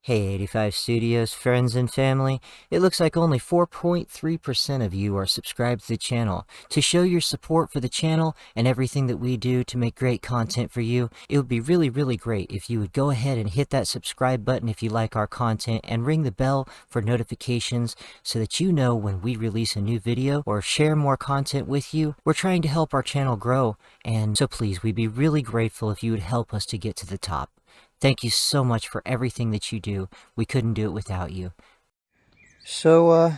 Hey 85 Studios friends and family, it looks like only 4.3% of you are subscribed to the channel. To show your support for the channel and everything that we do to make great content for you, it would be really great if you would go ahead and hit that subscribe button if you like our content and ring the bell for notifications so that you know when we release a new video or share more content with you. We're trying to help our channel grow, and so please, we'd be really grateful if you would help us to get to the top. Thank you so much for everything that you do. We couldn't do it without you. So,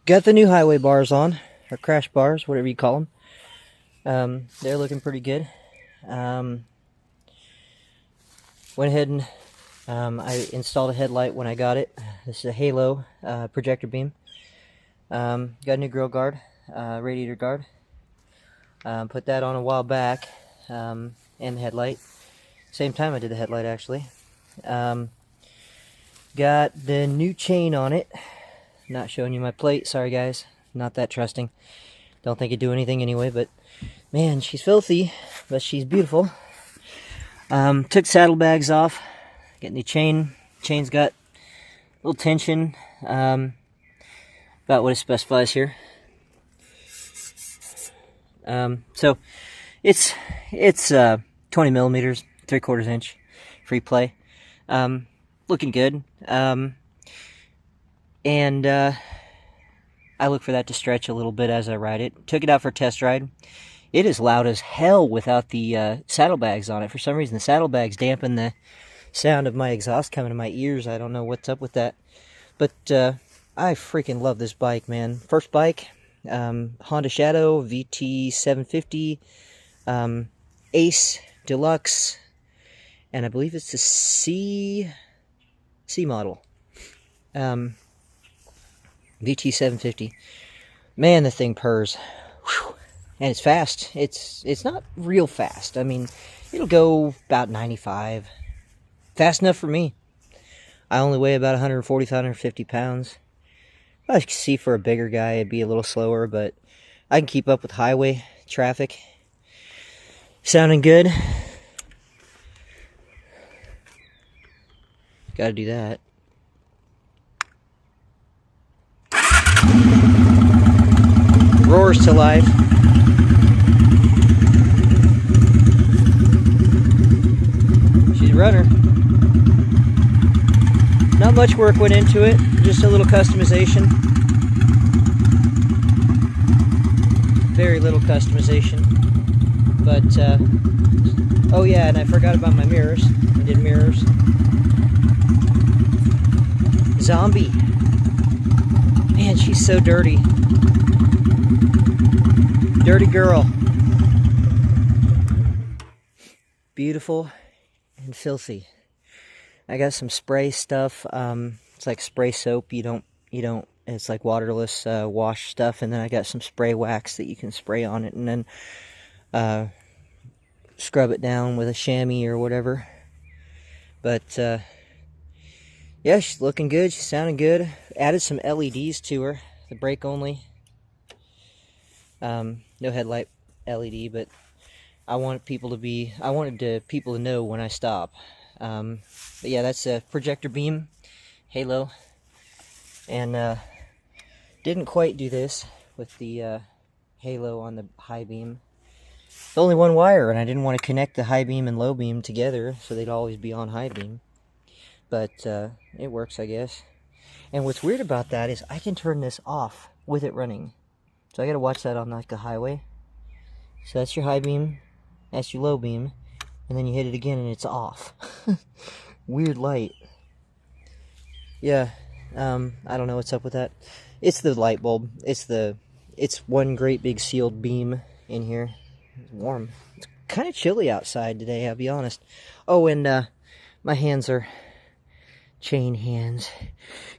got the new highway bars on, or crash bars, whatever you call them. They're looking pretty good. Went ahead and I installed a headlight when I got it. This is a Halo projector beam. Got a new grill guard, radiator guard. Put that on a while back, and the headlight. Same time I did the headlight, actually. Got the new chain on it. Not showing you my plate, sorry guys. Not that trusting. Don't think it'd do anything anyway, but man, she's filthy, but she's beautiful. Took saddlebags off. Got new chain. Chain's got a little tension, about what it specifies here. So it's 20 millimeters, 3/4 inch, free play. Looking good. And I look for that to stretch a little bit as I ride it. Took it out for a test ride. It is loud as hell without the saddlebags on it. For some reason, the saddlebags dampen the sound of my exhaust coming to my ears. I don't know what's up with that. But I freaking love this bike, man. First bike, Honda Shadow VT 750, Ace Deluxe, and I believe it's the C model. VT 750. Man, the thing purrs. Whew. And it's fast. It's not real fast. I mean, it'll go about 95. Fast enough for me. I only weigh about 140, 150 pounds. I can see for a bigger guy it'd be a little slower, but I can keep up with highway traffic. Sounding good. Gotta do that. Roars to life. She's a runner. Not much work went into it, just a little customization. Very little customization. But, oh yeah, and I forgot about my mirrors. I did mirrors. Zombie. Man, she's so dirty. Dirty girl. Beautiful and filthy. I got some spray stuff. It's like spray soap. You don't, it's like waterless wash stuff. And then I got some spray wax that you can spray on it and then scrub it down with a chamois or whatever. But yeah, she's looking good. She's sounding good. Added some LEDs to her. The brake only. No headlight LED, but I wanted people to know when I stop. But yeah, that's a projector beam, Halo, and didn't quite do this with the Halo on the high beam. It's only one wire, and I didn't want to connect the high beam and low beam together so they'd always be on high beam. But it works, I guess. And what's weird about that is I can turn this off with it running. So I gotta watch that on like the highway. So that's your high beam, that's your low beam, and then you hit it again and it's off. Weird light. Yeah, I don't know what's up with that. It's the light bulb. It's one great big sealed beam in here. It's warm. It's kind of chilly outside today, I'll be honest. Oh, and my hands are chain hands.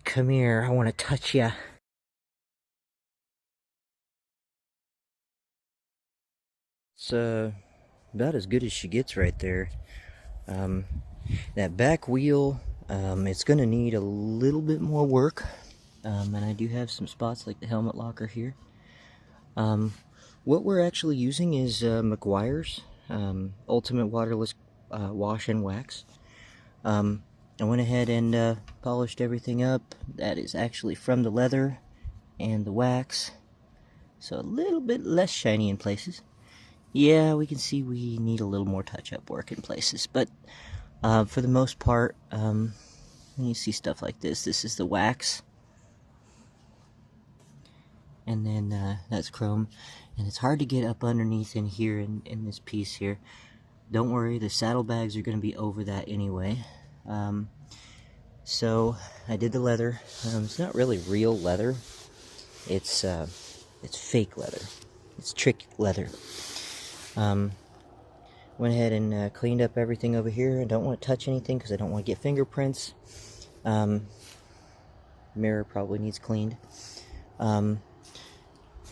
Come here, I want to touch ya. It's about as good as she gets right there. That back wheel, it's going to need a little bit more work. And I do have some spots like the helmet locker here. What we're actually using is McGuire's Ultimate Waterless Wash and Wax. I went ahead and polished everything up. That is actually from the leather and the wax, so a little bit less shiny in places. Yeah, we can see we need a little more touch-up work in places, but for the most part, when you see stuff like this is the wax, and then that's chrome, and it's hard to get up underneath in here in this piece here. Don't worry, the saddlebags are going to be over that anyway. So I did the leather. It's not really real leather. It's fake leather. It's trick leather. Went ahead and cleaned up everything over here. I don't want to touch anything because I don't want to get fingerprints. Mirror probably needs cleaned.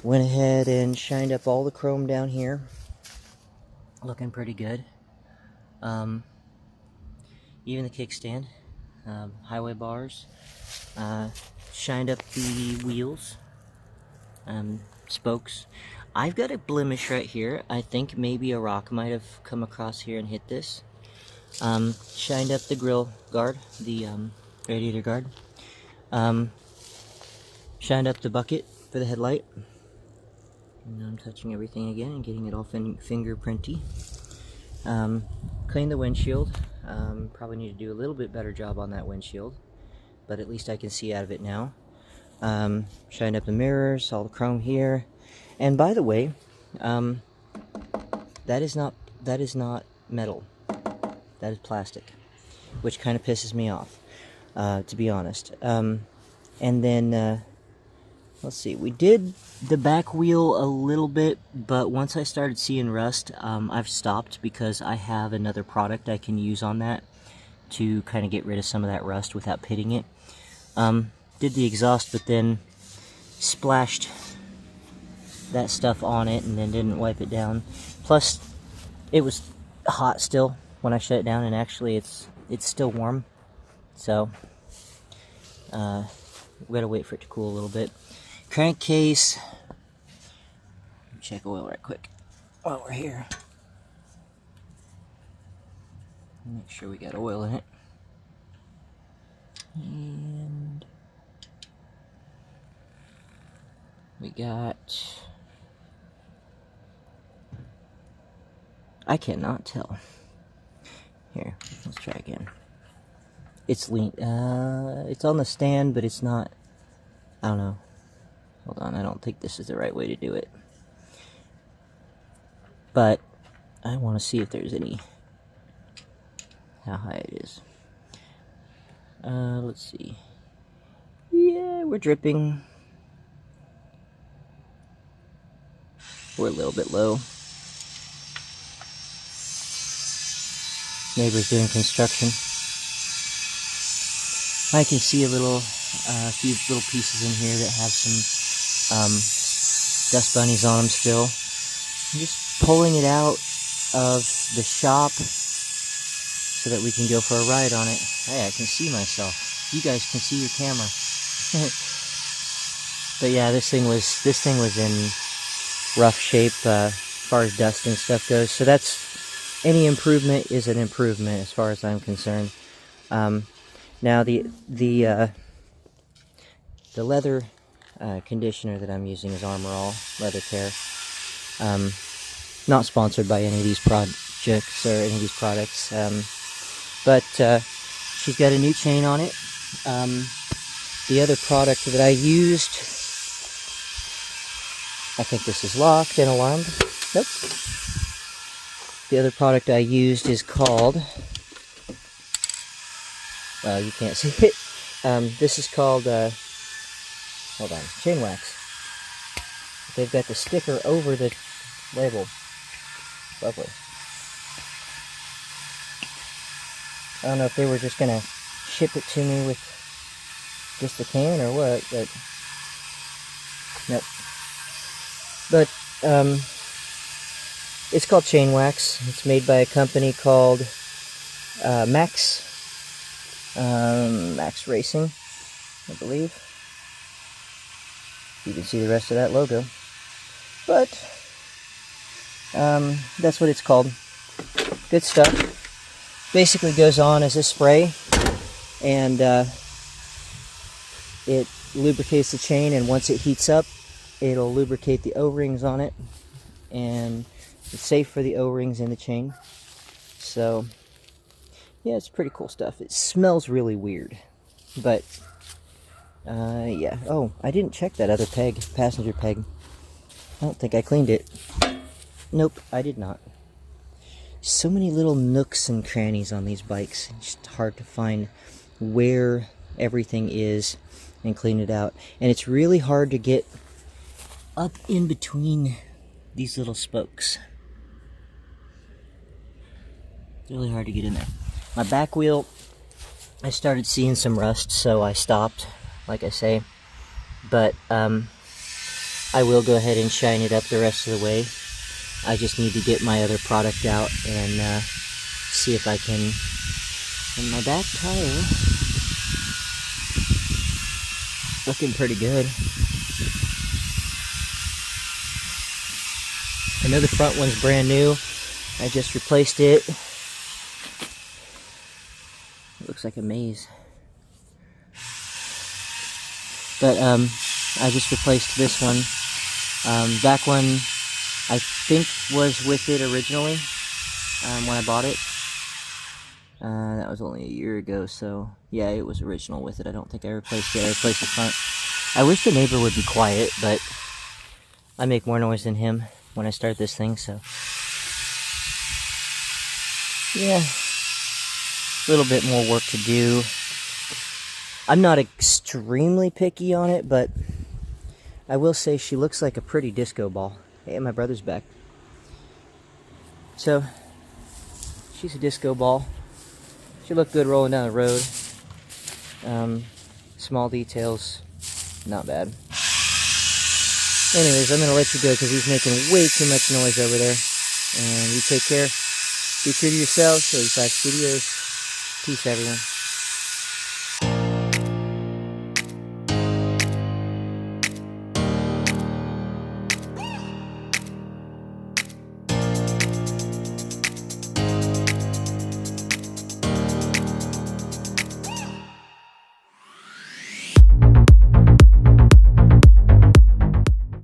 Went ahead and shined up all the chrome down here. Looking pretty good. Even the kickstand. Highway bars. Shined up the wheels. Spokes. I've got a blemish right here. I think maybe a rock might have come across here and hit this. Shined up the grill guard, the radiator guard. Shined up the bucket for the headlight. And I'm touching everything again and getting it all fingerprinty. Cleaned the windshield. Probably need to do a little bit better job on that windshield, but at least I can see out of it now. Shined up the mirrors, all the chrome here. And by the way, that is not metal. That is plastic, which kind of pisses me off, to be honest. And then let's see, we did the back wheel a little bit, but once I started seeing rust, I've stopped because I have another product I can use on that to kind of get rid of some of that rust without pitting it. Did the exhaust, but then splashed that stuff on it and then didn't wipe it down. Plus, it was hot still when I shut it down, and actually it's still warm. So, we gotta wait for it to cool a little bit. Crankcase. Check oil right quick while we're here. Make sure we got oil in it. And we got... I cannot tell. Here, let's try again. It's lean. It's on the stand, but it's not. I don't know. Hold on, I don't think this is the right way to do it. But I want to see if there's any. How high it is. Let's see. Yeah, we're dripping. We're a little bit low. Neighbors doing construction. I can see a few little pieces in here that have some dust bunnies on them still. I'm just pulling it out of the shop so that we can go for a ride on it. Hey, I can see myself. You guys can see your camera. But yeah, this thing was in rough shape as far as dust and stuff goes. So that's, any improvement is an improvement as far as I'm concerned. Now the leather conditioner that I'm using is Armor All Leather Care. Not sponsored by any of these projects or any of these products, but she's got a new chain on it. The other product that I used, I think this is locked and alarmed. Nope. The other product I used is called, well, you can't see it. This is called, hold on, chain wax. They've got the sticker over the label. Lovely. I don't know if they were just gonna ship it to me with just the can or what, but nope. But it's called chain wax. It's made by a company called Max Racing, I believe. You can see the rest of that logo. But that's what it's called. Good stuff. Basically goes on as a spray. and it lubricates the chain, and once it heats up, it'll lubricate the O-rings on it, and it's safe for the O-rings in the chain. So yeah, it's pretty cool stuff. It smells really weird, but yeah. Oh, I didn't check that other peg, passenger peg. I don't think I cleaned it. Nope, I did not. So many little nooks and crannies on these bikes. It's just hard to find where everything is and clean it out. And it's really hard to get up in between these little spokes. It's really hard to get in there. My back wheel, I started seeing some rust, so I stopped, like I say. But I will go ahead and shine it up the rest of the way. I just need to get my other product out and see if I can. And my back tire, looking pretty good. I know the front one's brand new. I just replaced it. It looks like a maze. But I just replaced this one. Back one, I think, was with it originally when I bought it. That was only a year ago, so yeah, it was original with it. I don't think I replaced it. I replaced the front. I wish the neighbor would be quiet, but I make more noise than him when I start this thing, so yeah, a little bit more work to do. I'm not extremely picky on it, but I will say she looks like a pretty disco ball. Hey, my brother's back. So, she's a disco ball. She looked good rolling down the road. Small details, not bad. Anyways, I'm going to let you go because he's making way too much noise over there. And you take care. Be true to yourselves. 35 Studios. Peace, everyone.